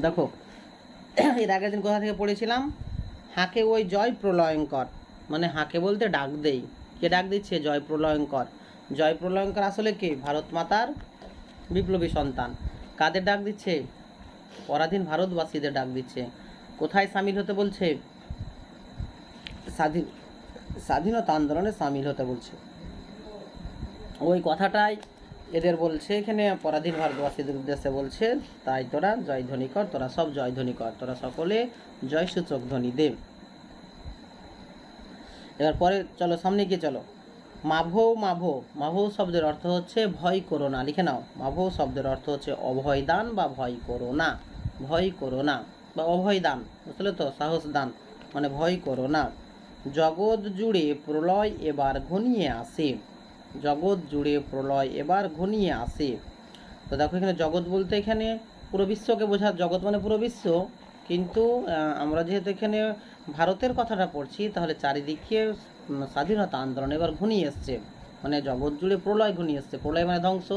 দেখো এর আগের দিন কোথা থেকে পড়েছিলাম, হাঁকে ওই জয় প্রলয়ঙ্কর, মানে হাঁকে বলতে ডাক দেই। কে ডাক দিচ্ছে? জয় প্রলয়ঙ্কর। জয় প্রলয়ঙ্কর আসলে কে? ভারত মাতার বিপ্লবী সন্তান। কাদের ডাক দিচ্ছে? পরাধীন ভারতবাসীদের ডাক দিচ্ছে। কোথায় সামিল হতে বলছে? স্বাধীনতা আন্দোলনে সামিল হতে বলছে। ওই কথাটাই এদের বলছে এখানে, পরাধীন ভারতবাসীদের উদ্দেশ্যে বলছে, তাই তোরা জয়ধ্বনি কর, তোরা সব জয়ধ্বনি কর, তোরা সকলে জয়সূচক ধ্বনি দে। এবার পরে চলো সামনে গিয়ে চলো। মাভো মাভো, মাভো শব্দের অর্থ হচ্ছে ভয় করো না। লিখে নাও, মাভো শব্দের অর্থ হচ্ছে অভয় দান বা ভয় করো না। ভয় করো না বা অভয় দান, বুঝলে তো, সাহস দান, মানে ভয় করো না। জগৎ জুড়ে প্রলয় এবার ঘনিয়ে আসে। জগৎ জুড়ে প্রলয় এবার ঘনিয়ে আসে। তো দেখো এখানে জগৎ বলতে এখানে পুরো বিশ্বকে বোঝা, জগৎ মানে পুরো বিশ্ব, কিন্তু আমরা যেহেতু এখানে ভারতের কথাটা পড়ছি, তাহলে চারিদিকে স্বাধীনতা আন্দোলন এবার ঘনিয়ে এসছে, মানে জগৎ জুড়ে প্রলয় ঘনিয়ে এসছে। প্রলয় মানে ধ্বংস,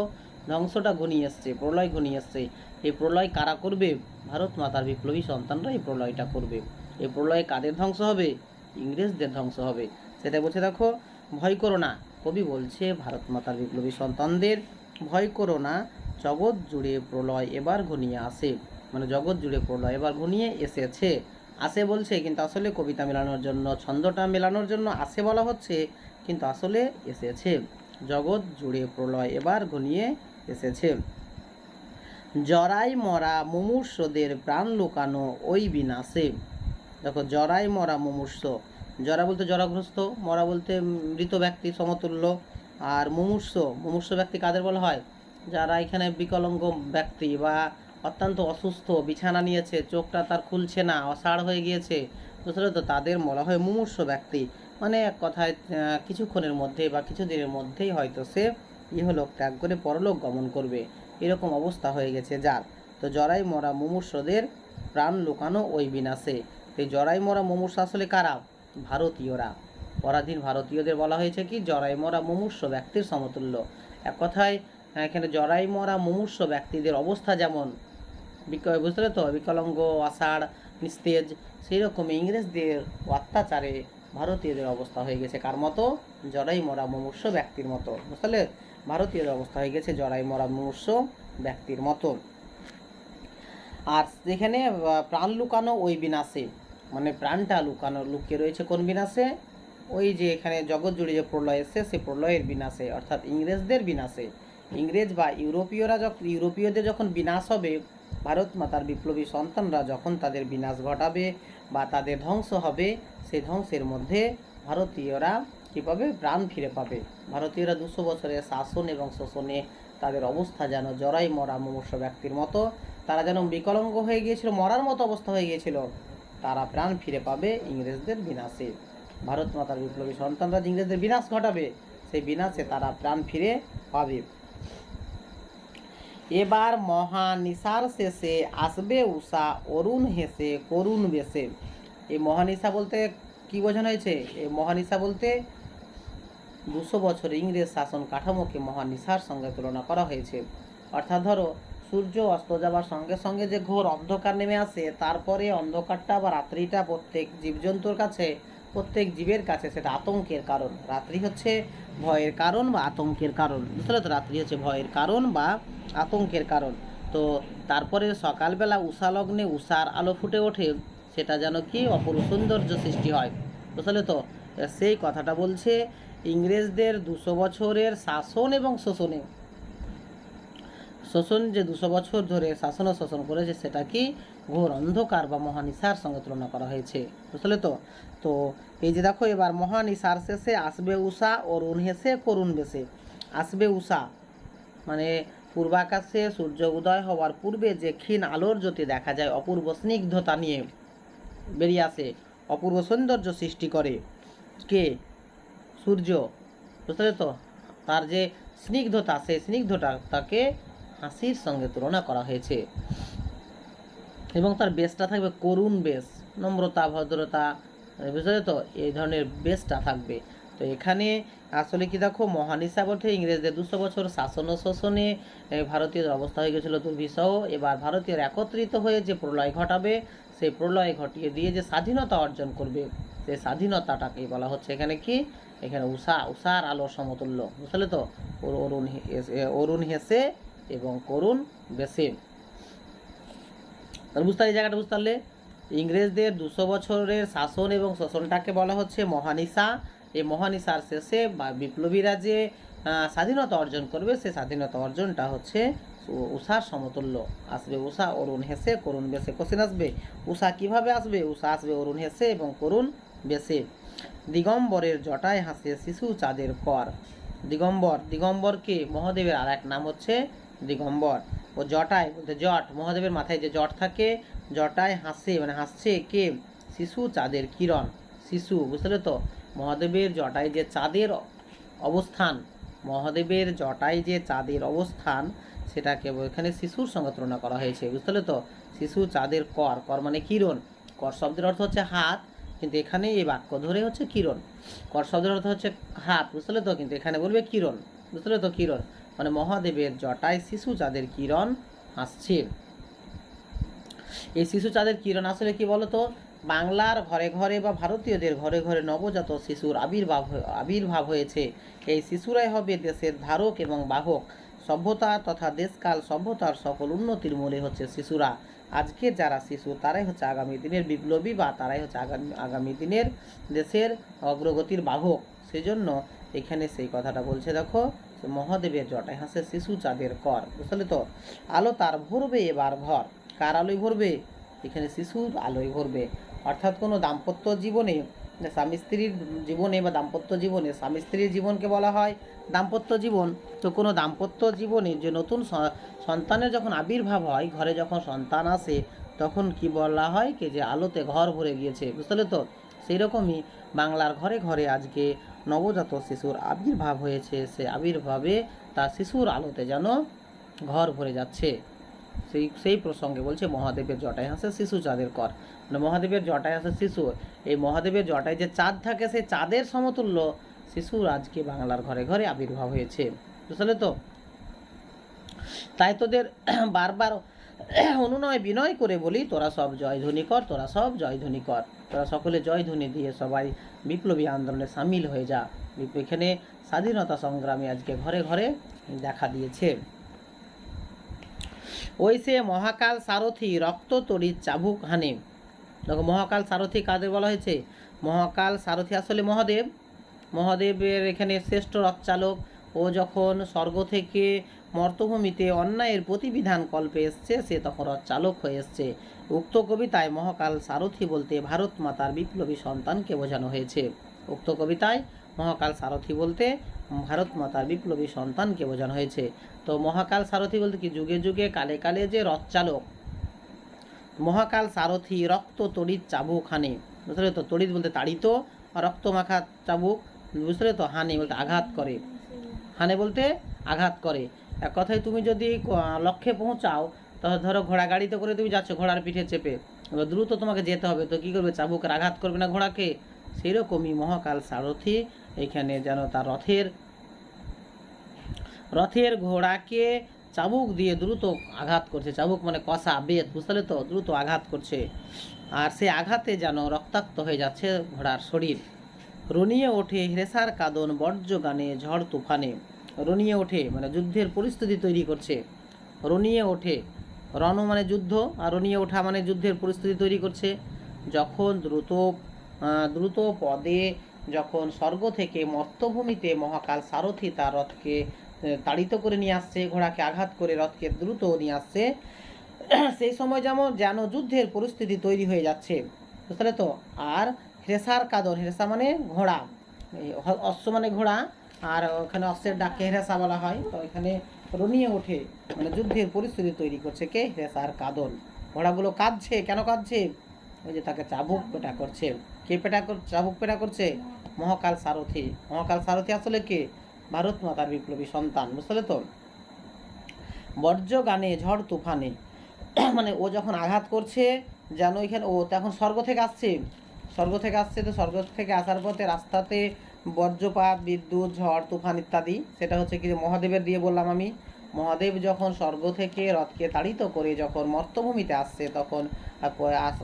ধ্বংসটা ঘনিয়ে এসছে, প্রলয় ঘনিয়ে এসছে। এই প্রলয় কারা করবে? ভারত মাতার বিপ্লবী সন্তানরা এই প্রলয়টা করবে। এই প্রলয়ে কাদের ধ্বংস হবে? ইংরেজদের ধ্বংস হবে। সেটা বলছে দেখো, ভয় করো না। কবি বলছে ভারত মাতার বিপ্লবী সন্তানদের, ভয় করো না, জগৎ জুড়ে প্রলয় এবার ঘনিয়ে আসে, মানে জগৎ জুড়ে প্রলয় এবার ঘনিয়ে এসেছে। আসে বলছে, কিন্তু আসলে কবিতা মেলানোর জন্য, ছন্দটা মেলানোর জন্য আসে বলা হচ্ছে, কিন্তু আসলে এসেছে। জগৎ জুড়ে প্রলয় এবার ঘনিয়ে এসেছে। জরাই মরা মুমূর্ষদের প্রাণ লুকানো ওই বিনাশে। দেখো, জরাই মরা মুমূর্ষ, জরা বলতে জরাগ্রস্ত, মরা বলতে মৃত ব্যক্তি সমতুল্য। আর মুমূর্ষ ব্যক্তি কাদের বলা হয়? যারা এখানে বিকলাঙ্গ ব্যক্তি বা অত্যন্ত অসুস্থ, বিছানা নিয়েছে, চোখটা তার খুলছে না, অসাড় হয়ে গিয়েছে, বুঝলে তো, তাদের বলা হয় মুমূর্ষ ব্যক্তি। মানে এক কথায় কিছুক্ষণের মধ্যে বা কিছুদিনের মধ্যেই হয়তো সে ইহলোক ত্যাগ করে পরলোক গমন করবে, এরকম অবস্থা হয়ে গেছে যার। তো জরাই মরা মুমূর্ষদের প্রাণ লুকানো ওই বিনাশে। এই জরাই মরা মুমূর্ষ আসলে কারা? ভারতীয়রা। পরাধীন ভারতীয়দের বলা হয়েছে কি? জরাই মরা মুমূর্ষ ব্যক্তির সমতুল্য। এক কথায় এখানে জরাই মরা মুমূর্ষ ব্যক্তিদের অবস্থা যেমন, বুঝতে তো, বিকলাঙ্গ, অসাড়, নিস্তেজ, সেই রকম ইংরেজদের অত্যাচারে ভারতীয়দের অবস্থা হয়ে গেছে কার মতো? জরাই মরা মুমূর্ষ ব্যক্তির মতো। বুঝলে, ভারতীয়দের অবস্থা হয়ে গেছে জরাই মরা মুমূর্ষ ব্যক্তির মতো। আর যেখানে প্রাণ লুকানো ওই বিনাশে, মানে প্রাণটা লুকানো, লুকিয়ে রয়েছে কোন বিনাশে? ওই যে এখানে জগৎ জুড়ে যে প্রলয় এসছে, সে প্রলয়ের বিনাশে, অর্থাৎ ইংরেজদের বিনাশে। ইংরেজ বা ইউরোপীয়দের যখন বিনাশ হবে, ভারত মাতার বিপ্লবী সন্তানরা যখন তাদের বিনাশ ঘটাবে বা তাদের ধ্বংস হবে, সেই ধ্বংসের মধ্যে ভারতীয়রা কী পাবে? প্রাণ ফিরে পাবে। ভারতীয়রা 200 বছরের শাসন এবং শোষণে তাদের অবস্থা যেন জরাই মরা মুমূর্ষ ব্যক্তির মতো, তারা যেন বিকলাঙ্গ হয়ে গিয়েছিল, মরার মতো অবস্থা হয়ে গিয়েছিল, তারা প্রাণ ফিরে পাবে ইংরেজদের বিনাশে। ভারত মাতার বিপ্লবী সন্তানরা ইংরেজদের বিনাশ ঘটাবে, সেই বিনাশে তারা প্রাণ ফিরে পাবে। এবার মহানিশার শেষে আসবে উষা, অরুণ হেসে করুণ বেশে। এই মহানিশা বলতে কি বোঝানো হয়েছে? এই মহানিশা বলতে 200 বছর ইংরেজ শাসন কাঠামোকে মহানিশার সঙ্গে তুলনা করা হয়েছে। অর্থাৎ ধরো, সূর্য অস্ত যাবার সঙ্গে সঙ্গে যে ঘোর অন্ধকার নেমে আসে, তারপরে অন্ধকারটা বা রাত্রিটা প্রত্যেক জীবজন্তুর কাছে, প্রত্যেক জীবের কাছে সেটা আতঙ্কের কারণ। রাত্রি হচ্ছে ভয়ের কারণ বা আতঙ্কের কারণ, বুঝলে তো, রাত্রি হচ্ছে ভয়ের কারণ বা আতঙ্কের কারণ। তো তারপরে সকালবেলা উষালগ্নে উষার আলো ফুটে ওঠে, সেটা যেন কি অপূর্ব সৌন্দর্য সৃষ্টি হয়, বুঝলে তো। সেই কথাটা বলছে ইংরেজদের 200 বছরের শাসন এবং শোষণ যে 200 বছর ধরে শাসন ও শোষণ করেছে, সেটা কি ঘোর অন্ধকার বা মহানিশার সঙ্গে তুলনা করা হয়েছে, বুঝলে তো। তো এই যে দেখো, এবার মহানিশার শেষে আসবে উষা, অরুণ হেসে করুণ বেশে। আসবে উষা মানে পূর্বাকাশে সূর্য উদয় হওয়ার পূর্বে যে ক্ষীণ আলোর জ্যোতি দেখা যায়, অপূর্ব স্নিগ্ধতা নিয়ে বেরিয়ে আসে, অপূর্ব সৌন্দর্য সৃষ্টি করে। কে? সূর্য, বুঝতে তো। তার যে স্নিগ্ধতা, সেই স্নিগ্ধতা তাকে হাসির সঙ্গে তুলনা করা হয়েছে, এবং তার বেশটা থাকবে করুণ বেশ, নম্রতা, ভদ্রতা, বুঝলে তো, এই ধরনের বেশটা থাকবে। তো এখানে আসলে কি দেখো, মহানিশা বলতে ইংরেজদের 200 বছর শাসন ও শোষণে ভারতীয়দের অবস্থা হয়ে গেছিলো দুর্বিষহ। এবার ভারতীয়রা একত্রিত হয়ে যে প্রলয় ঘটাবে, সেই প্রলয় ঘটিয়ে দিয়ে যে স্বাধীনতা অর্জন করবে, সেই স্বাধীনতাটাকেই বলা হচ্ছে এখানে কি, এখানে উষার আলোর সমতুল্য, বুঝলে তো। অরুণ হেসে এবং করুণ বেশে। তাহলে বুঝতে এই জায়গাটা বুঝতে পারলে, ইংরেজদের 200 বছরের শাসন এবং শোষণটাকে বলা হচ্ছে মহানিশা। এই মহানিশার শেষে বা বিপ্লবীরা যে স্বাধীনতা অর্জন করবে, সেই স্বাধীনতা অর্জনটা হচ্ছে উষার সমতুল্য। আসবে উষা, অরুণ হেসে, করুণ বেশে। কোশ্চেন আসবে উষা কিভাবে আসবে, উষা আসবে অরুণ হেসে এবং করুণ বেশে। দিগম্বরের জটায় হাসে শিশু চাঁদের কর। দিগম্বরকে মহাদেবের আর এক নাম হচ্ছে দিগম্বর। ও জটায় বলতে জট, মহাদেবের মাথায় যে জট থাকে, জটায় হাসে মানে হাসছে কে, শিশু চাঁদের কিরণ। শিশু, বুঝলে তো, মহাদেবের জটায় যে চাঁদের অবস্থান, মহাদেবের জটায় যে চাঁদের অবস্থান, সেটাকে এখানে শিশুর সঙ্গে তুলনা করা হয়েছে, বুঝলে তো। শিশু চাঁদের কর, কর মানে কিরণ। কর শব্দের অর্থ হচ্ছে হাত, কিন্তু এখানে এই বাক্য ধরে হচ্ছে কিরণ। কর শব্দের অর্থ হচ্ছে হাত, বুঝলে তো, কিন্তু এখানে বলবে কিরণ, বুঝলে তো। কিরণ মানে মহাদেবের জটায় শিশু চাঁদের কিরণ হাসছে। এই শিশু চাঁদের কিরণ আসলে কি বলতো, বাংলার ঘরে ঘরে বা ভারতীয়দের ঘরে ঘরে নবজাত শিশুর আবির্ভাব হয়েছে। এই শিশুরাই হবে দেশের ধারক এবং বাহক। সভ্যতা তথা দেশকাল সভ্যতার সকল উন্নতির মূলে হচ্ছে শিশুরা। আজকের যারা শিশু, তারাই হচ্ছে আগামী দিনের বিপ্লবী, বা তারাই হচ্ছে আগামী দিনের দেশের অগ্রগতির বাহক। সেজন্য এখানে সেই কথাটা বলছে, দেখো, মহাদেবের জটায় হাসে শিশু চাঁদের কর, বুঝলে তো। আলো তার ভরবে এবার ঘর। কার আলোয় ভরবে, এখানে শিশুর আলোয় ভরবে। অর্থাৎ কোনো দাম্পত্য জীবনে, স্বামী স্ত্রীর জীবনে বা দাম্পত্য জীবনে, স্বামী স্ত্রীর জীবনকে বলা হয় দাম্পত্য জীবন। তো কোনো দাম্পত্য জীবনে যে নতুন সন্তানের যখন আবির্ভাব হয়, ঘরে যখন সন্তান আসে, তখন কি বলা হয় কি, যে আলোতে ঘর ভরে গিয়েছে, বুঝলে তো। সেই রকমই বাংলার ঘরে ঘরে আজকে নবজাত শিশুর আবির্ভাব হয়েছে। সে আবির্ভাবে তার শিশুর আলোতে যেন ঘর ভরে যাচ্ছে। সেই প্রসঙ্গে বলছে মহাদেবের জটায় হাসে শিশু চাঁদের কর, মানে মহাদেবের জটায় হাসে শিশু। এই মহাদেবের জটায় যে চাঁদ থাকে, সেই চাঁদের সমতুল্য শিশুর আজকে বাংলার ঘরে ঘরে আবির্ভাব হয়েছে, বুঝলে তো। তাই তোদের বারবার অনুনয় বিনয় করে বলি, তোরা সব জয়ধ্বনি কর, তোরা সব জয়ধ্বনি কর, তোরা সকলে জয়ধ্বনি দিয়ে সবাই বিপ্লবী আন্দোলনে সামিল হয়ে যা। এখানে স্বাধীনতা সংগ্রামী আজকে ঘরে ঘরে দেখা দিয়েছে। ওই সে মহাকাল সারথি রক্ত তড়িৎ চাবুক হানে। দেখো, মহাকাল সারথি কাদের বলা হয়েছে, মহাকাল সারথি আসলে মহাদেবের এখানে শ্রেষ্ঠ রথচালক। ও যখন স্বর্গ থেকে মর্তভূমিতে অন্যায়ের প্রতিবিধান কল্পে এসছে, সে তখন রথচালক হয়ে এসছে। উক্ত কবিতায় মহাকাল সারথি বলতে ভারত মাতার বিপ্লবী সন্তানকে বোঝানো হয়েছে। উক্ত কবিতায় মহাকাল সারথি বলতে ভারত মাতার বিপ্লবী সন্তানকে বোঝানো হয়েছে। তো মহাকাল সারথি বলতে কি, যুগে যুগে কালে কালে যে রথচালক। মহাকাল সারথি রক্ত তড়িৎ চাবুক হানে, বুঝলে তো। তড়িৎ বলতে তাড়িত, আর রক্ত মাখা চাবুক, বুঝলে তো। হানে বলতে আঘাত করে, হানে বলতে আঘাত করে। এক কথায় তুমি যদি লক্ষ্যে পৌঁছাও, তাহলে ধরো ঘোড়া গাড়িতে করে তুমি যাচ্ছ, ঘোড়ার পিঠে চেপে, এবার দ্রুত তোমাকে যেতে হবে, তো কী করবে, চাবুকের আঘাত করবে না ঘোড়াকে। সেই রকমই মহাকাল সারথি এখানে যেন তার রথের ঘোড়াকে চাবুক দিয়ে দ্রুত আঘাত করছে। চাবুক মানে কষা বেত, বুঝলে তো, দ্রুত আঘাত করছে। আর সে আঘাতে যেন রক্তাক্ত হয়ে যাচ্ছে ঘোড়ার শরীর। রনিয়ে ওঠে হেসার কাঁদন বর্জ্য গানে ঝড় তুফানে। রনিয়ে ওঠে মানে যুদ্ধের পরিস্থিতি তৈরি করছে। রনিয়ে ওঠে, রণ মানে যুদ্ধ, আর রনিয়ে ওঠা মানে যুদ্ধের পরিস্থিতি তৈরি করছে। যখন দ্রুত পদে যখন স্বর্গ থেকে মর্তভূমিতে মহাকাল সারথি তার রথকে তাড়িত করে নিয়ে আসছে, ঘোড়াকে আঘাত করে রথকে দ্রুত নিয়ে আসছে, সেই সময় যেন যুদ্ধের পরিস্থিতি তৈরি হয়ে যাচ্ছে, বুঝলে তো। আর হেরেসার কাদর, হেরেসা মানে ঘোড়া, অশ্ব মানে ঘোড়া, আর ওখানে অশ্বের ডাককে হেরেসা বলা হয়। তো এখানে রনিয়ে ওঠে মানে যুদ্ধের পরিস্থিতি তৈরি করছে কে, হেরেসার কাদর। ঘোড়াগুলো কাঁদছে, কেন কাঁদছে, ওই যে তাকে চাবুক পেটা করছে। কে চাবুক পেটা করছে, মহাকাল সারথি। মহাকাল সারথি আসলে কে, ভারত মাতার বিপ্লবী সন্তান, বুঝলে তো। বর্জ্য গানে ঝড় তুফানে, মানে ও যখন আঘাত করছে, যেন এখানে ও তখন স্বর্গ থেকে আসছে, তো স্বর্গ থেকে আসার পথে রাস্তাতে বজ্রপাত, বিদ্যুৎ, ঝড়, তুফান ইত্যাদি। সেটা হচ্ছে কি যে মহাদেবের দিয়ে বললাম আমি। মহাদেব যখন স্বর্গ থেকে রথকে তাড়িত করে যখন মর্তভূমিতে আসছে, তখন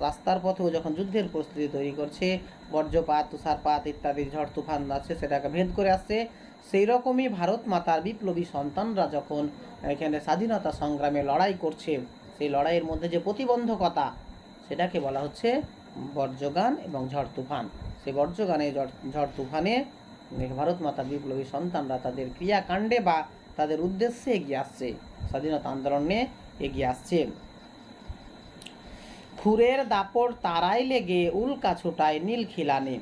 রাস্তার পথেও যখন যুদ্ধের প্রস্তুতি তৈরি করছে, বজ্রপাত, তুষারপাত ইত্যাদি ঝড় তুফান আছে সেটাকে ভেদ করে আসছে। সেই রকমই ভারত মাতার বিপ্লবী সন্তানরা যখন এখানে স্বাধীনতা সংগ্রামে লড়াই করছে, সেই লড়াইয়ের মধ্যে যে প্রতিবন্ধকতা, সেটাকে বলা হচ্ছে বজ্রগান এবং ঝড় তুফান। সেই বজ্রগানে ঝড় তুফানে ভারত মাতার বিপ্লবী সন্তানরা তাদের ক্রিয়াকাণ্ডে বা তাদের উদ্দেশ্যে এগিয়ে আসছে, স্বাধীনতা আন্দোলনে এগিয়ে আসছে। খুরের দাপট তারাই লেগে উল্কা ছোটায় নীল খিলানে।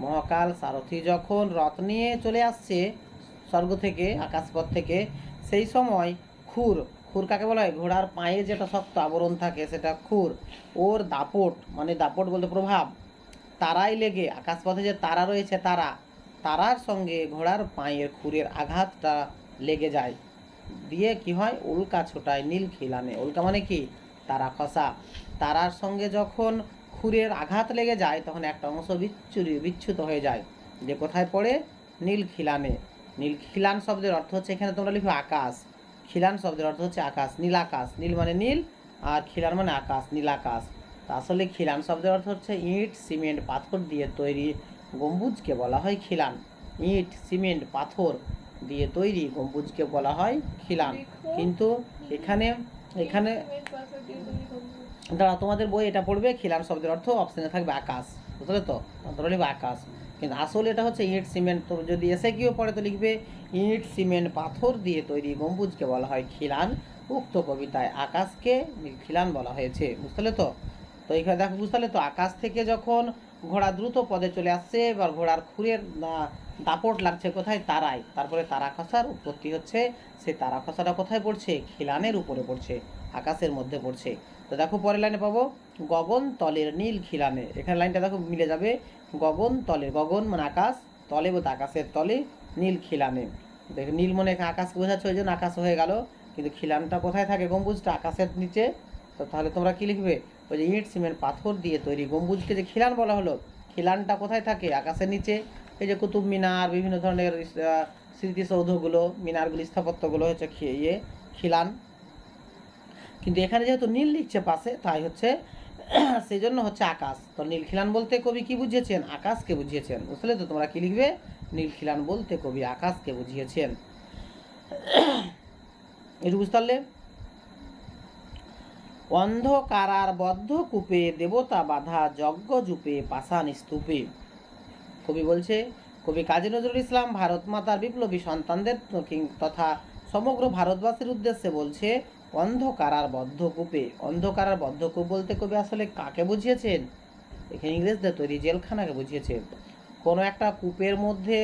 মহাকাল সারথি যখন রথ নিয়ে চলে আসছে স্বর্গ থেকে, আকাশপথ থেকে, সেই সময় খুর, খুর কাকে বলা হয়? ঘোড়ার পায়ে যেটা শক্ত আবরণ থাকে সেটা খুর। ওর দাপট, মানে দাপট বলতে প্রভাব, তারাই লেগে, আকাশপথে যে তারা রয়েছে তারা, তারার সঙ্গে ঘোড়ার পায়ের খুরের আঘাতটা লেগে যায়, দিয়ে কি হয়? উল্কা ছোটায় নীল খিলানে। উল্কা মানে কি? তারা খসা। তারার সঙ্গে যখন খুরের আঘাত লেগে যায় তখন একটা অংশ বিচ্যুত হয়ে যায়, যে কোথায় পড়ে? নীল খিলানে। নীল খিলান শব্দের অর্থ হচ্ছে, এখানে তোমরা লিখো আকাশ। খিলান শব্দের অর্থ হচ্ছে আকাশ, নীল আকাশ। নীল মানে নীল, আর খিলান মানে আকাশ, নীল আকাশ। তা আসলে খিলান শব্দের অর্থ হচ্ছে ইট, সিমেন্ট, পাথর দিয়ে তৈরি গম্বুজকে বলা হয় খিলান। ইট, সিমেন্ট, পাথর দিয়ে তৈরি গম্বুজকে বলা হয় খিলান। কিন্তু এখানে এখানে দাঁড়া, তোমাদের বই এটা পড়বে, খিলান শব্দের অর্থ অপশানে থাকবে আকাশ, বুঝলে তো? তোমরা লিখবে আকাশ, কিন্তু আসলে এটা হচ্ছে ইট, সিমেন্ট। তো যদি এসে কেউ পড়ে তো লিখবে ইট, সিমেন্ট, পাথর দিয়ে তৈরি গম্বুজকে বলা হয় খিলান। উক্ত কবিতায় আকাশকে খিলান বলা হয়েছে, বুঝতে তো? তো এখানে দেখো, বুঝতে তো? আকাশ থেকে যখন ঘোড়া দ্রুত পদে চলে আসছে, এবার ঘোড়ার খুরের দাপট লাগছে কোথায়? তারায়। তারপরে তারা খসার উৎপত্তি হচ্ছে। সেই তারা খসাটা কোথায় পড়ছে? খিলানের উপরে পড়ছে, আকাশের মধ্যে পড়ছে। তো দেখো পরের লাইনে পাবো গগন তলের নীল খিলানে। এখানে লাইনটা দেখো মিলে যাবে, গগন তলে, গগন মানে আকাশ, তলে বলতে আকাশের তলে, নীল খিলানে। দেখো নীল মনে আকাশকে বোঝাচ্ছে, ওই জন্য আকাশ হয়ে গেল, কিন্তু খিলানটা কোথায় থাকে? গম্বুজটা আকাশের নিচে। তো তাহলে তোমরা কি লিখবে? ওই যে ইট, সিমেন্ট, পাথর দিয়ে তৈরি গম্বুজকে যে খিলান বলা হলো, খিলানটা কোথায় থাকে? আকাশের নিচে। এই যে কুতুব মিনার, বিভিন্ন ধরনের স্মৃতিসৌধগুলো, মিনারগুলি, স্থাপত্যগুলো হচ্ছে খিলান। কিন্তু এখানে যেহেতু নীল লিখছে পাশে, তাই হচ্ছে সেই জন্য হচ্ছে আকাশ। তো নীল খিলান বলতে কবি কি বুঝিয়েছেন? আকাশকে বুঝিয়েছেন, বুঝলে তো? তোমরা কি লিখবে? নীল খিলান বলতে কবি আকাশকে বুঝিয়েছেন। একটু বুঝতে পারলে? অন্ধকারার বদ্ধ কূপে দেবতা বাধা যজ্ঞ জুপে পাষাণ স্তূপে। কবি বলছে, কবি কাজী নজরুল ইসলাম ভারত মাতার বিপ্লবী সন্তানদের তথা সমগ্র ভারতবাসীর উদ্দেশ্যে বলছে, অন্ধকারার বদ্ধ কূপে। অন্ধকারার বদ্ধ কূপ বলতে কবি আসলে কাকে বুঝিয়েছেন? এখানে ইংরেজদের তৈরি জেলখানাকে বুঝিয়েছেন। কোনো একটা কূপের মধ্যে,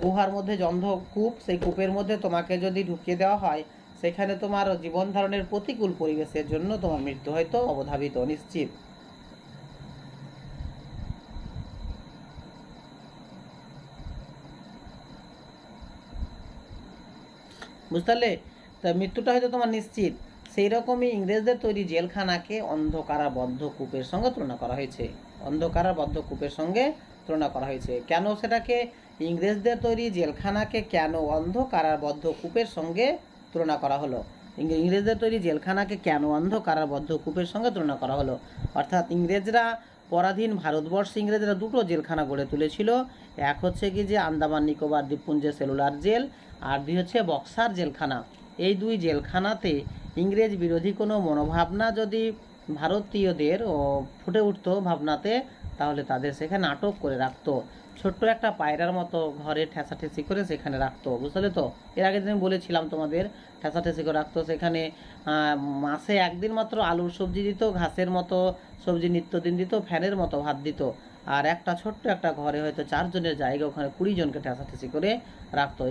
গুহার মধ্যে যে অন্ধকূপ, সেই কূপের মধ্যে তোমাকে যদি ঢুকিয়ে দেওয়া হয়, সেখানে তোমার জীবন ধারণের প্রতিকূল পরিবেশের জন্য তোমার মৃত্যু হয়তো অবধাবিত, নিশ্চিত। বুঝতে পারলে? তা মৃত্যুটা হয়তো তোমার নিশ্চিত। সেই রকমই ইংরেজদের তৈরি জেলখানাকে অন্ধকারাবদ্ধ কূপের সঙ্গে তুলনা করা হয়েছে। অন্ধকারাবদ্ধ কূপের সঙ্গে তুলনা করা হয়েছে। কেন সেটাকে, ইংরেজদের তৈরি জেলখানাকে কেন অন্ধকারাবদ্ধ কূপের সঙ্গে তুলনা করা হলো? ইংরেজদের তৈরি জেলখানাকে কেন অন্ধকারাবদ্ধ কূপের সঙ্গে তুলনা করা হলো? অর্থাৎ ইংরেজরা পরাধীন ভারতবর্ষে ইংরেজরা দুটো জেলখানা গড়ে তুলেছিল। এক হচ্ছে কি যে আন্দামান নিকোবর দ্বীপপুঞ্জে সেলুলার জেল, আর দুই হচ্ছে বক্সার জেলখানা। এই দুই জেলখানাতে ইংরেজ বিরোধী কোনো মনোভাবনা যদি ভারতীয়দের ফুটে উঠতো ভাবনাতে, তাহলে তাদের সেখানে আটক করে রাখতো, ছোট্ট একটা পায়রার মতো ঘরে ঠেসাঠেসি করে সেখানে রাখতো, বুঝলে তো? এর আগে দিন বলেছিলাম তোমাদের, ঠেসাঠেসি করে রাখতো। সেখানে মাসে একদিন মাত্র আলুর সবজি দিত, ঘাসের মতো সবজি নিত্যদিন দিত, ফ্যানের মতো ভাত দিত, আর একটা ছোট্ট একটা ঘরে হয়তো 4 জনের জায়গা, ওখানে 20 জনকে ঠেসাঠেসি করে রাখতো।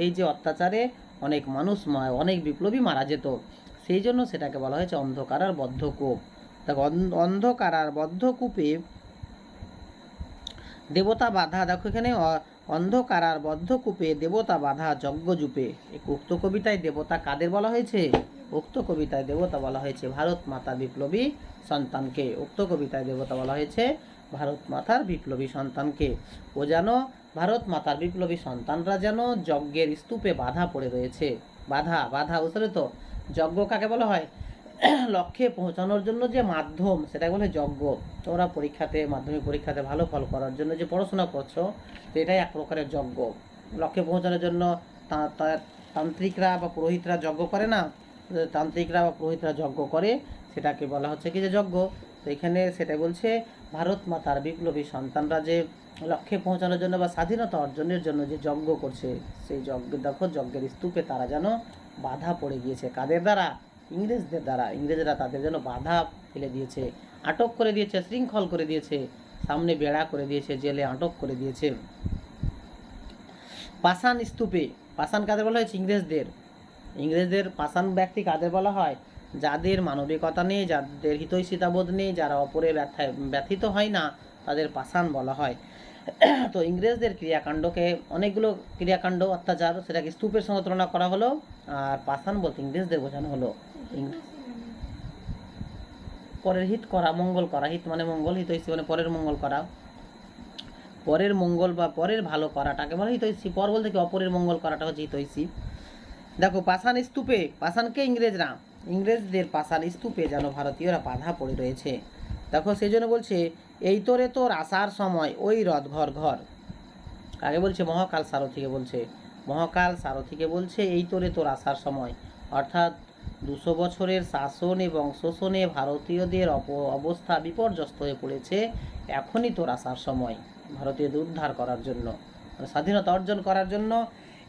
এই যে অত্যাচারে অনেক মানুষ, অনেক বিপ্লবী মারা যেত, সেই জন্য সেটাকে বলা হয়েছে অন্ধকারার বদ্ধ কূপ। দেখো অন্ধকারার বদ্ধ কূপে দেবতা বাধা, দেখো এখানে অন্ধকারার বদ্ধ কূপে দেবতা বাধা যজ্ঞ জুপে। উক্ত কবিতায় দেবতা কাদের বলা হয়েছে? উক্ত কবিতায় দেবতা বলা হয়েছে ভারত মাতা বিপ্লবী সন্তানকে। উক্ত কবিতায় দেবতা বলা হয়েছে ভারত মাতার বিপ্লবী সন্তানকে। ও যেন ভারত মাতার বিপ্লবী সন্তানরা যেন যজ্ঞের স্তূপে বাধা পড়ে রয়েছে। বাধা বাধা বুঝলে তো? যজ্ঞ কাকে বলা হয়? লক্ষ্যে পৌঁছানোর জন্য যে মাধ্যম সেটা বলে যজ্ঞ। তোমরা পরীক্ষাতে, মাধ্যমিক পরীক্ষাতে ভালো ফল করার জন্য যে পড়াশোনা করছো, তো এটাই এক প্রকারের যজ্ঞ। লক্ষ্যে পৌঁছানোর জন্য তান্ত্রিকরা বা পুরোহিতরা যজ্ঞ করে না? তান্ত্রিকরা বা পুরোহিতরা যজ্ঞ করে, সেটাকে বলা হচ্ছে কি যে যজ্ঞ। তো এখানে সেটা বলছে ভারত মাতার বিপ্লবী সন্তানরা যে লক্ষ্যে পৌঁছানোর জন্য বা স্বাধীনতা অর্জনের জন্য যে যজ্ঞ করছে, সেই যজ্ঞ দেখো যজ্ঞের স্তূপে তারা যেন বাধা পড়ে গিয়েছে। কাদের দ্বারা? ইংরেজদের দ্বারা। ইংরেজরা তাদের জন্য বাধা ফেলে দিয়েছে, আটক করে দিয়েছে, শৃঙ্খল করে দিয়েছে, সামনে বেড়া করে দিয়েছে, জেলে আটক করে দিয়েছে। পাষাণ স্তূপে, পাষাণ কাদের বলা হয়েছে? ইংরেজদের। ইংরেজদের পাষাণ ব্যক্তি কাদের বলা হয়? যাদের মানবিকতা নেই, যাদের হিতৈষিতাবোধ নেই, যারা অপরের ব্যথিত হয় না, তাদের পাষাণ বলা হয়। তো ইংরেজদের ক্রিয়াকাণ্ডকে, অনেকগুলো ক্রিয়াকাণ্ড অত্যাচার, সেটাকে স্তূপের সঙ্গে তুলনা করা হলো, আর পাষাণ বলতে ইংরেজদের বোঝানো হলো। পরের হিত করা, মঙ্গল করা। হিত মানে মঙ্গল, হিতৈষী মানে পরের মঙ্গল করা। পরের মঙ্গল বা পরের ভালো করাটাকে বলে হিতৈষী। পর বলতে কি অপরের মঙ্গল করাটা হচ্ছে হিতৈষী। দেখো পাষাণ স্তূপে, পাষাণকে ইংরেজরা, ইংরেজদের পাষাণ স্তূপে যেন ভারতীয়রা বাধা পড়ে রয়েছে। দেখো সেই জন্য বলছে এই তোরে তোর আসার সময় ওই রথ ঘর ঘর। কাকে বলছে? মহাকাল সারথীকে বলছে। মহাকাল সারথীকে বলছে এই তোরে তোর আসার সময়, অর্থাৎ 200 বছরের শাসন এবং শোষণে ভারতীয়দের অবস্থা বিপর্যস্ত হয়ে পড়েছে। এখনই তোর আসার সময়, ভারতীয়দের উদ্ধার করার জন্য, স্বাধীনতা অর্জন করার জন্য,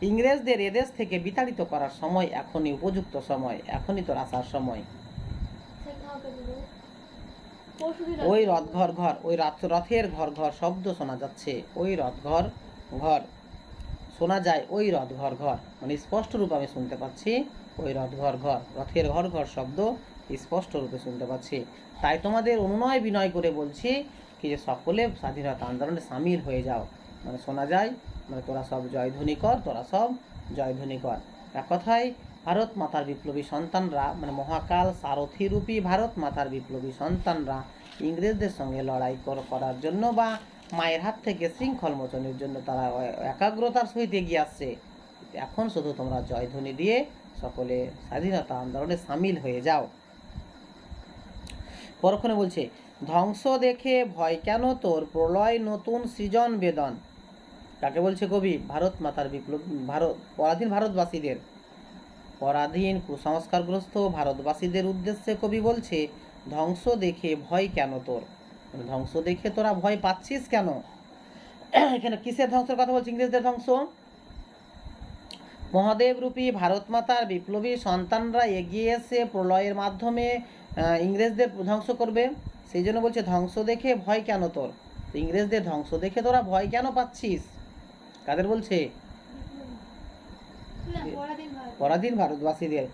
ইংরেজদের এদেশ থেকে বিতাড়িত করার সময় এখনই, উপযুক্ত সময়, এখনই তোর আসার সময়। ওই রথ ঘর ঘর, ওই রথের ঘর ঘর শব্দ শোনা যাচ্ছে। ওই রথ ঘর ঘর শোনা যায়, ওই রথ ঘর ঘর মানে স্পষ্ট রূপে আমি শুনতে পাচ্ছি। ওই রথ ঘর ঘর, রথের ঘর ঘর শব্দ স্পষ্ট রূপে শুনতে পাচ্ছি। তাই তোমাদের অনুনয় বিনয় করে বলছি কি যে সকলে স্বাধীনতা আন্দোলনে সামিল হয়ে যাও। মানে শোনা যায়, মানে তোরা সব জয়ধ্বনি কর, তোরা সব জয়ধ্বনি কর। এক কথায় ভারত মাতার বিপ্লবী সন্তানরা, মানে মহাকাল সারথীরূপী ভারত মাতার বিপ্লবী সন্তানরা ইংরেজদের সঙ্গে লড়াই করার জন্য বা মায়ের হাত থেকে শৃঙ্খল মোচনের জন্য তারা একাগ্রতার সহিত এগিয়ে আসছে। এখন শুধু তোমরা জয়ধ্বনি দিয়ে সকলে স্বাধীনতা আন্দোলনে সামিল হয়ে যাও। পরক্ষণে বলছে ধ্বংস দেখে ভয় কেন তোর, প্রলয় নতুন সৃজন বেদন। কাকে বলছে কবি? ভারত মাতার বিপ্লব, পরাধীন ভারতবাসীদের, পরাধীন কুসংস্কারগ্রস্ত ভারতবাসীদের উদ্দেশ্যে কবি বলছে ধ্বংস দেখে ভয় কেন তোর, ধ্বংস দেখে তোরা ভয় পাচ্ছিস কেন? এখানে কিসের ধ্বংসের কথা বলছে? ইংরেজদের ধ্বংস। মহাদেব রূপী ভারত মাতার বিপ্লবী সন্তানরা এগিয়ে এসে প্রলয়ের মাধ্যমে ইংরেজদের ধ্বংস করবে। সেই জন্য বলছে ধ্বংস দেখে ভয় কেন তোর। তো ইংরেজদের ধ্বংস দেখে তোরা ভয় কেন পাচ্ছিস? কাদের বলছে? পরাধীন ভারতবাসীদের।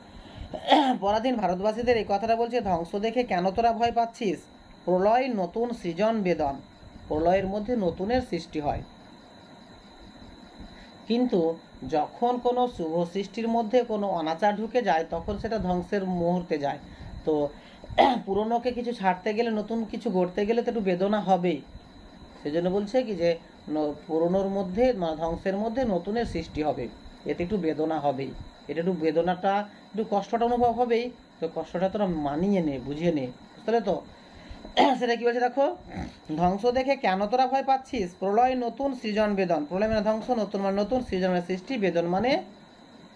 পরাধীন ভারতবাসীদের এই কথাটা বলছে ধ্বংস দেখে কেন তোরা ভয় পাচ্ছিস? প্রলয় নতুন সৃজন বেদন, প্রলয়ের মধ্যে নতুনের সৃষ্টি হয়। কিন্তু যখন কোনো শুভ সৃষ্টির মধ্যে কোনো অনাচার ঢুকে যায় তখন সেটা ধ্বংসের মুহূর্তে যায়। তো পুরনোকে কিছু ছাড়তে গেলে, নতুন কিছু গড়তে গেলে তো একটু বেদনা হবেই। সেজন্য বলছে কি যে পুরনোর মধ্যে, ধ্বংসের মধ্যে নতুনের সৃষ্টি হবে, এতে একটু বেদনা হবেই। এটা একটু বেদনাটা, একটু কষ্টটা অনুভব হবেই। তো কষ্টটা তোরা মানিয়ে নে, বুঝিয়ে নে, বুঝতে তো? সেটা কি বলছে দেখো, ধ্বংস দেখে কেন তোরা ভয় পাচ্ছিস? প্রলয় নতুন সৃজন বেদন। প্রলয় মানে ধ্বংস, নতুন মানে নতুন, সৃজন মানে সৃষ্টি, বেদন মানে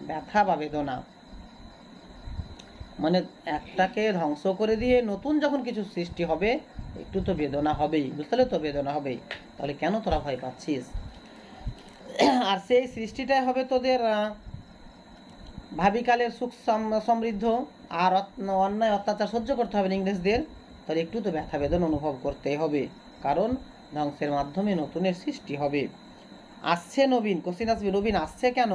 ব্যথা বা বেদনা। মানে একটাকে ধ্বংস করে দিয়ে নতুন যখন কিছু সৃষ্টি হবে একটু তো বেদনা হবেই, বুঝতে তো? বেদনা হবেই। তাহলে কেন তোরা ভয় পাচ্ছিস? আর সেই সৃষ্টিটাই হবে তোদের ভাবিকালের সুখ সমৃদ্ধ। আর অন্যায় অত্যাচার সহ্য করতে হবে না ইংরেজদের। তাহলে একটু তো ব্যথা বেদনা অনুভব করতে হবে, কারণ ধ্বংসের মাধ্যমে নতুনের সৃষ্টি হবে। আসছে নবীন, কোশ্চিন আসবে, নবীন আসছে কেন?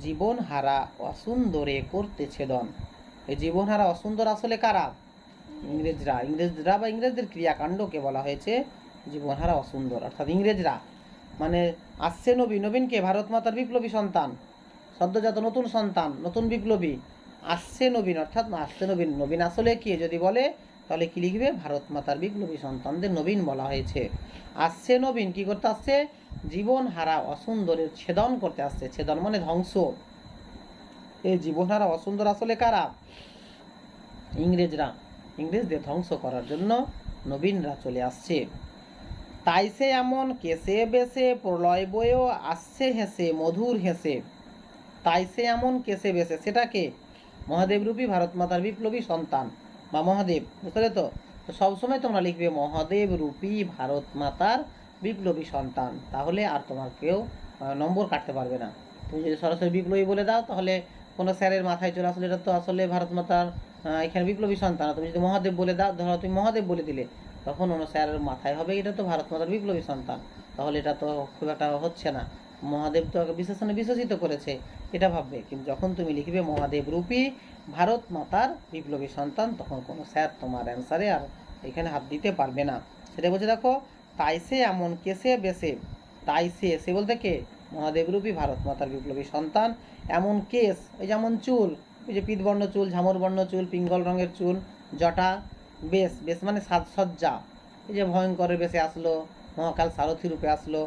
জীবন হারা অসুন্দরে করতে ছেদন। এই জীবন হারা অসুন্দর আসলে কারা? ইংরেজরা। ইংরেজরা বা ইংরেজদের ক্রিয়াকাণ্ডকে বলা হয়েছে জীবন হারা অসুন্দর, অর্থাৎ ইংরেজরা। মানে আসছে নবীন, নবীনকে ভারত মাতার বিপ্লবী সন্তান, সদ্যজাত নতুন সন্তান, নতুন বিপ্লবী। আসছে নবীন, অর্থাৎ আসছে নবীন। নবীন আসলে কি যদি বলে তাহলে কি লিখবে? ভারত মাতার বিপ্লবী সন্তানদের নবীন বলা হয়েছে। আসছে নবীন, কি করতে আসছে? জীবন হারা অসুন্দরের ছেদন করতে আসছে। ছেদন মানে ধ্বংস। এই জীবন হারা অসুন্দর আসলে কারা? ইংরেজরা। ইংরেজদের ধ্বংস করার জন্য নবীনরা চলে আসছে। তাই সে এমন কেসে বেসে প্রলয় বয়েও আসছে হেসে মধুর হেসে। তাই সে এমন কেসে বেসে, সেটাকে মহাদেবরূপী ভারত মাতার বিপ্লবী সন্তান বা মহাদেব, বুঝতে তো? তো সবসময় তোমরা লিখবে মহাদেব রূপী ভারত মাতার বিপ্লবী সন্তান, তাহলে আর তোমার কেউ নম্বর কাটতে পারবে না। তুমি যদি সরাসরি বিপ্লবী বলে দাও তাহলে কোনো স্যারের মাথায় চলে আসলে এটা তো আসলে ভারত মাতার এখানে বিপ্লবী সন্তান। তুমি যদি মহাদেব বলে দাও, ধরো তুমি মহাদেব বলে দিলে, তখন অন্য স্যারের মাথায় হবে এটা তো ভারত মাতার বিপ্লবী সন্তান, তাহলে এটা তো খুব একটা হচ্ছে না। মহাদেব তো বিশেষণে বিশেষিত করেছে, এটা ভাববে। কিন্তু যখন তুমি লিখবে মহাদেব রূপী ভারত মাতার বিপ্লবী সন্তান, তখন কোনো স্যার তোমার অ্যান্সারে আর এখানে হাত দিতে পারবে না। সেটা বলছে দেখো, তাই সে এমন কেসে বেসে। তাই সে বলতে কে? মহাদেবরূপী ভারত মাতার বিপ্লবী সন্তান। এমন কেস, ওই যেমন চুল, ওই যে পিতবর্ণ চুল, ঝামরবর্ণ চুল, পিঙ্গল রঙের চুল, জটা, বেশ বেশ মানে সাজসজ্জা, এই যে ভয়ঙ্করের বেশে আসলো, মহাকাল সারথী রূপে আসলো।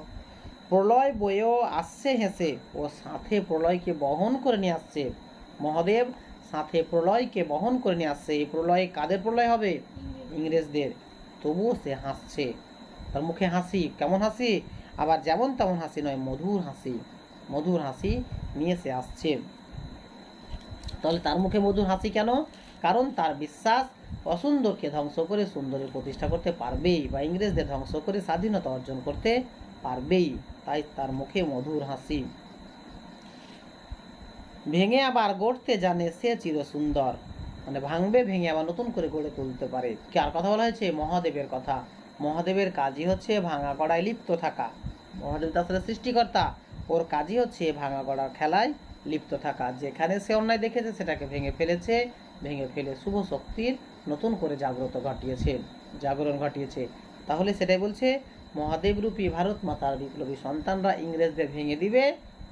প্রলয় বয়েও আসছে হেসে, ও সাথে প্রলয়কে বহন করে নিয়ে আসছে। মহাদেব সাথে প্রলয়কে বহন করে নিয়ে আসছে। এই প্রলয় কাদের প্রলয় হবে? ইংরেজদের। তবুও সে হাসছে, তার মুখে হাসি। কেমন হাসি? আবার যেমন তেমন হাসি নয়, মধুর হাসি। মধুর হাসি নিয়ে সে আসছে। তাহলে তার মুখে মধুর হাসি কেন? কারণ তার বিশ্বাস অসুন্দরকে ধ্বংস করে সুন্দরের প্রতিষ্ঠা করতে পারবেই, বা ইংরেজদের ধ্বংস করে স্বাধীনতা অর্জন করতে পারবেই, তাই তার মুখে মধুর হাসি। ভেঙে আবার গড়তে জানে সে চির সুন্দর, মানে ভাঙবে ভেঙে আবার নতুন করে গড়ে তুলতে পারে। কার কথা বলা হয়েছে? মহাদেবের কথা। মহাদেবের কাজই হচ্ছে ভাঙা গড়ায় লিপ্ত থাকা। মহাদেব তো আসলে সৃষ্টিকর্তা, ওর কাজই হচ্ছে ভাঙা গড়ার খেলায় লিপ্ত থাকা। যেখানে সে অন্যায় দেখেছে সেটাকে ভেঙে ফেলেছে, ভেঙে ফেলে শুভ শক্তির নতুন করে জাগরণ ঘটিয়েছে। তাহলে সেটাই বলছে, মহাদেবরূপী ভারত মাতার বিপ্লবী সন্তানরা ইংরেজদের ভেঙে দিবে,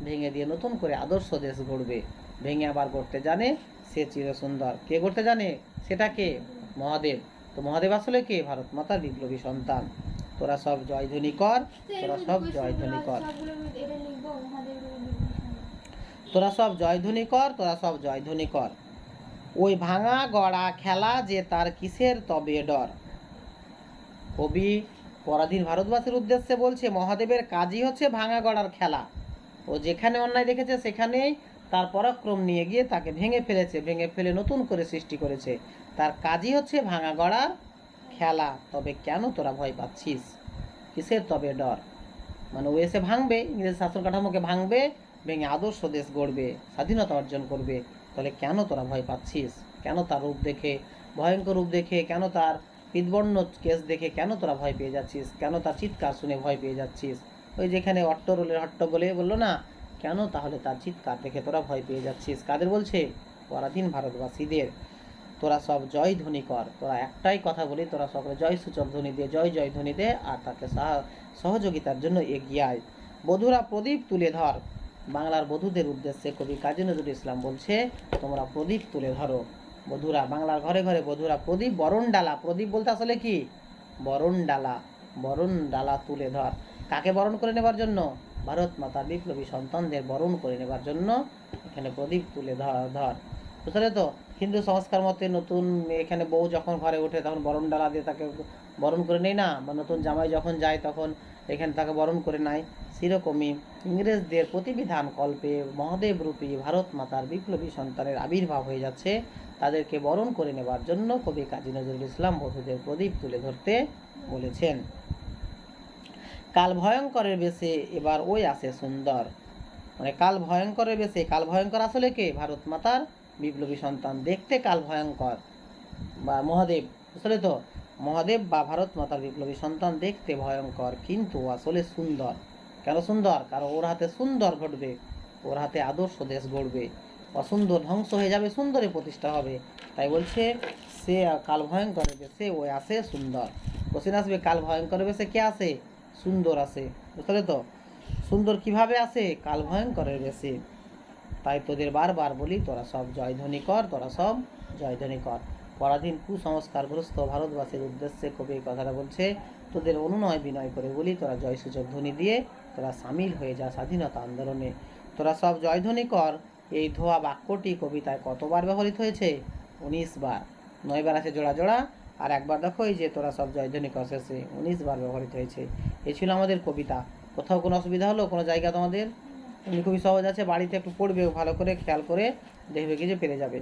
ভেঙে দিয়ে নতুন করে আদর্শ দেশ গড়বে। ভেঙে আবার গড়তে জানে সে চিরসুন্দর। কে গড়তে জানে? সেটাকে মহাদেব। তো মহাদেব আসলে কে? ভারত মাতার বিপ্লবী সন্তান। তোরা সব জয়ধ্বনি কর, তোরা সব জয়ধ্বনি কর, তোরা সব জয়ধ্বনি কর, তোরা সব জয়ধ্বনি কর। ওই ভাঙা গড়া খেলা যে তার কিসের তবে ডর। কবি পরাধীন ভারতবাসীর উদ্দেশ্যে বলছে, মহাদেবের কাজই হচ্ছে ভাঙা গড়ার খেলা। ও যেখানে অন্যায় দেখেছে সেখানেই তার পরাক্রম নিয়ে গিয়ে তাকে ভেঙে ফেলেছে, ভেঙে ফেলে নতুন করে সৃষ্টি করেছে। তার কাজই হচ্ছে ভাঙা গড়ার খেলা। তবে কেন তোরা ভয় পাচ্ছিস? কিসের তবে ডর? মানে ও এসে ভাঙবে, ইংরেজ শাসন কাঠামোকে ভাঙবে, ভেঙে আদর্শ দেশ গড়বে, স্বাধীনতা অর্জন করবে। তাহলে কেন তোরা ভয় পাচ্ছিস? কেন তার রূপ দেখে, ভয়ঙ্কর রূপ দেখে, কেন তার পিতবর্ণ কেস দেখে কেন তোরা ভয় পেয়ে যাচ্ছিস? কেন তার চিৎকার শুনে ভয় পেয়ে যাচ্ছিস? ওই যেখানে অট্টরোলের হট্টগোলে বললো না, কেন তাহলে তার চিৎকার দেখে তোরা ভয় পেয়ে যাচ্ছিস? কাদের বলছে? পরাধীন ভারতবাসীদের। তোরা সব জয় ধ্বনি কর। তোরা একটাই কথা বলি, তোরা সকলে জয় সূচক ধ্বনি দে, জয় জয় ধ্বনি দে, আর তাকে সহযোগিতার জন্য এগিয়ে আয়। বধুরা প্রদীপ তুলে ধর। বাংলার বধূদের উদ্দেশ্যে কবি কাজী নজরুল ইসলাম বলছে, তোমরা প্রদীপ তুলে ধরো। বধুরা, বাংলার ঘরে ঘরে বধুরা প্রদীপ, বরণ ডালা। প্রদীপ বলতে আসলে কি? বরণ ডালা। বরণ ডালা তুলে ধর। কাকে বরণ করে নেবার জন্য? ভারত মাতার বিপ্লবী সন্তানদের বরণ করে নেবার জন্য এখানে প্রদীপ তুলে ধর। বুঝলে তো? হিন্দু সংস্কার মতে নতুন এখানে বউ যখন ঘরে ওঠে তখন বরণ ডালা দিয়ে তাকে বরণ করে নেয় না, বা নতুন জামাই যখন যায় তখন এখানে তাকে বরণ করে নেয়। সেরকমই ইংরেজদের প্রতিবিধান কল্পে মহাদেব রূপী ভারত মাতার বিপ্লবী সন্তানের আবির্ভাব হয়ে যাচ্ছে। তাদেরকে বরণ করে নেবার জন্য কবি কাজী নজরুল ইসলাম বধূদের প্রদীপ তুলে ধরতে বলেছেন। কাল ভয়ঙ্করের বেশে এবার ওই আসে সুন্দর, মানে কাল ভয়ঙ্করের বেশে। কাল ভয়ঙ্কর আসলে কে? ভারত মাতার বিপ্লবী সন্তান। দেখতে কাল ভয়ঙ্কর বা মহাদেব, বুঝলে তো? মহাদেব বা ভারত মাতার বিপ্লবী সন্তান দেখতে ভয়ঙ্কর, কিন্তু আসলে সুন্দর। কেন সুন্দর? কারণ ওর হাতে সুন্দর ঘটবে, ওর হাতে আদর্শ দেশ গড়বে। অসুন্দর ধ্বংস হয়ে যাবে, সুন্দরে প্রতিষ্ঠা হবে। তাই বলছে সে কাল ভয়ঙ্করের বেশে ওই আসে সুন্দর। কোশ্চেন আসবে, কাল ভয়ঙ্করের বেশে কে আসে? সুন্দর আসে, বুঝলে তো? সুন্দর কিভাবে আসে? কাল ভয়ঙ্করের বেশে। তাই তোদের বারবার বলি, তোরা সব জয়ধ্বনি কর, তোরা সব জয়ধ্বনি কর। পরাধীন কুসংস্কারগ্রস্ত ভারতবাসীর উদ্দেশ্যে কবি এই কথাটা বলছে, তোদের অনুনয় বিনয় করে বলি, তোরা জয়সূচক ধ্বনি দিয়ে তোরা সামিল হয়ে যা স্বাধীনতা আন্দোলনে, তোরা সব জয়ধ্বনি কর। এই ধোয়া বাক্যটি কবিতায় কতবার ব্যবহৃত হয়েছে? 19 বার। 9 বার আছে জোড়া জোড়া, আর একবার দেখো এই যে তোরা সব জয়ধ্বনি কর, শেষে 19 বার ব্যবহৃত হয়েছে। এই ছিল আমাদের কবিতা। কোথাও কোনো অসুবিধা হলো কোনো জায়গা তোমাদের? এমনি খুবই সহজ আছে, বাড়িতে একটু পড়বে ভালো করে, খেয়াল করে দেখবে কি যে পেরে যাবে।